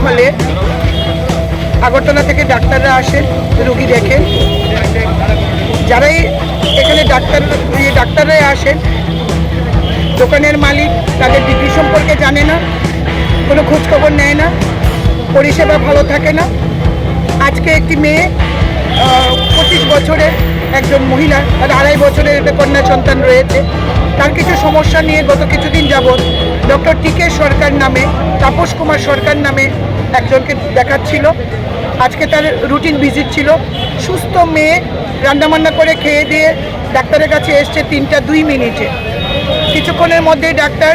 হলে আগরতলা থেকে ডাক্তাররা আসেন, রুগী দেখেন। যারাই এখানে ডাক্তাররাই আসেন, দোকানের মালিক তাদের ডিগ্রি সম্পর্কে জানে না, কোনো খোঁজখবর নেয় না, পরিষেবা ভালো থাকে না। আজকে একটি মেয়ে 25 বছরের একজন মহিলা, তার 2.5 বছরের একটা কন্যা সন্তান রয়েছে। তার কিছু সমস্যা নিয়ে গত কিছুদিন যাবৎ ডক্টর টিকে সরকার নামে, তাপস কুমার সরকার নামে একজনকে দেখাচ্ছিল। আজকে তার রুটিন ভিজিট ছিল। সুস্থ মেয়ে, রান্নাবান্না করে খেয়ে দিয়ে ডাক্তারের কাছে এসছে 3:02 কিছুক্ষণের মধ্যেই ডাক্তার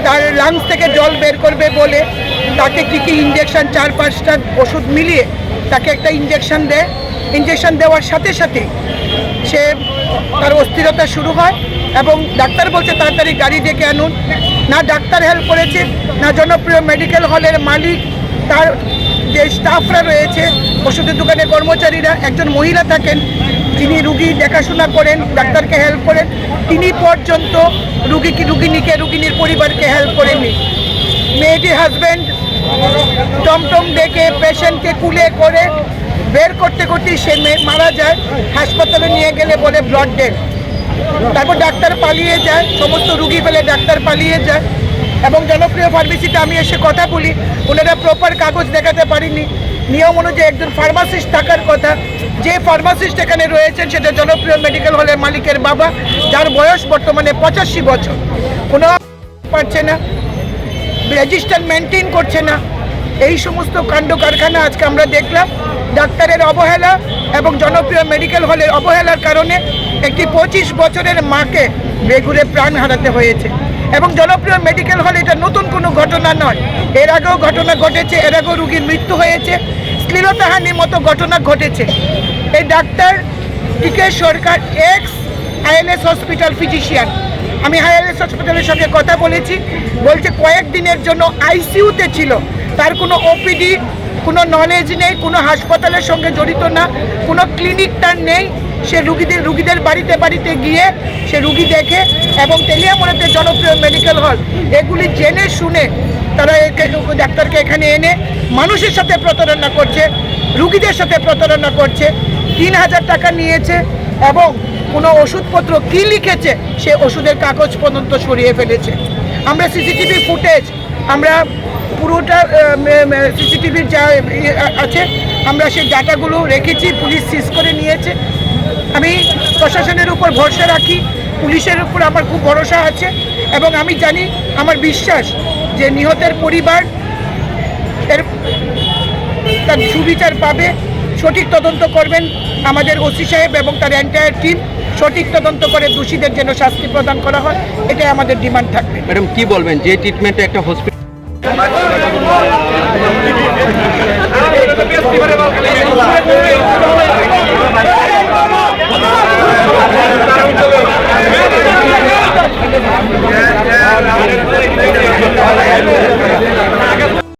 তার লাংস থেকে জল বের করবে বলে তাকে কী ইঞ্জেকশন 4-5টা ওষুধ মিলিয়ে তাকে একটা ইঞ্জেকশন দেয়। ইঞ্জেকশন দেওয়ার সাথে সাথে সে তার অস্থিরতা শুরু হয় এবং ডাক্তার বলছে তাড়াতাড়ি গাড়ি ডেকে আনুন। না ডাক্তার হেল্প করেছে, না জনপ্রিয় মেডিকেল হলের মালিক, তার যে স্টাফরা রয়েছে, ওষুধের দোকানের কর্মচারীরা, একজন মহিলা থাকেন যিনি রুগী দেখাশোনা করেন, ডাক্তারকে হেল্প করেন, তিনি পর্যন্ত রুগিনীর পরিবারকে হেল্প করেননি। মেয়েটির হাজব্যান্ড টমটম ডেকে পেশেন্টকে কুলে করে বের করতে করতেই সে মারা যায়। হাসপাতালে নিয়ে গেলে বলে ব্লাড ডেড। তারপর ডাক্তার পালিয়ে যায়, সমস্ত রুগী ফেলে ডাক্তার পালিয়ে যায়। এবং জনপ্রিয় ফার্মেসিতে আমি এসে কথা বলি, ওনারা প্রপার কাগজ দেখাতে পারিনি। নিয়ম অনুযায়ী একজন ফার্মাসিস্ট থাকার কথা, যে ফার্মাসিস্ট এখানে রয়েছেন সেটা জনপ্রিয় মেডিকেল হলের মালিকের বাবা, যার বয়স বর্তমানে 85 বছর। কোনো পারছে না, রেজিস্টার মেনটেন করছে না। এই সমস্ত কাণ্ড কারখানা আজকে আমরা দেখলাম। ডাক্তারের অবহেলা এবং জনপ্রিয় মেডিকেল হলের অবহেলার কারণে একটি 25 বছরের মাকে বেঘুরে প্রাণ হারাতে হয়েছে। এবং জনপ্রিয় মেডিকেল হলে এটা নতুন কোনো ঘটনা নয়, এর আগেও ঘটনা ঘটেছে, এর আগেও রুগীর মৃত্যু হয়েছে, শ্লীলতাহানির মতো ঘটনা ঘটেছে। এই ডাক্তার টিকে সরকার এক্স আইএলএস হসপিটাল ফিজিশিয়ান। আমি আইএলএস হসপিটালের সঙ্গে কথা বলেছি, বলছে কয়েকদিনের জন্য আইসিইউতে ছিল, তার কোনো ওপিডি, কোনো নলেজ নেই, কোনো হাসপাতালের সঙ্গে জড়িত না, কোনো ক্লিনিক তার নেই। সে রুগীদের বাড়িতে গিয়ে সে রুগী দেখে এবং তেলিয়ামুড়াতে জনপ্রিয় মেডিকেল হল এগুলি জেনে শুনে তারা ডাক্তারকে এখানে এনে মানুষের সাথে প্রতারণা করছে, রুগীদের সাথে প্রতারণা করছে। 3000 টাকা নিয়েছে এবং কোনো ওষুধপত্র কী লিখেছে সে ওষুধের কাগজ পর্যন্ত সরিয়ে ফেলেছে। আমরা সিসিটিভি ফুটেজ, আমরা পুরোটা সিসিটিভির যা আছে আমরা সেই ডাটাগুলো রেখেছি, পুলিশ সিজ করে নিয়েছে। আমি প্রশাসনের উপর ভরসা রাখি, পুলিশের উপর আমার খুব ভরসা আছে এবং আমি জানি, আমার বিশ্বাস যে নিহতের পরিবার তার সুবিচার পাবে। সঠিক তদন্ত করবেন আমাদের ওসি সাহেব এবং তার এন্টায়ার টিম, সঠিক তদন্ত করে দোষীদের যেন শাস্তি প্রদান করা হয়, এটাই আমাদের ডিমান্ড থাকবে। ম্যাডাম কি বলবেন, যে ট্রিটমেন্টে একটা হসপিটাল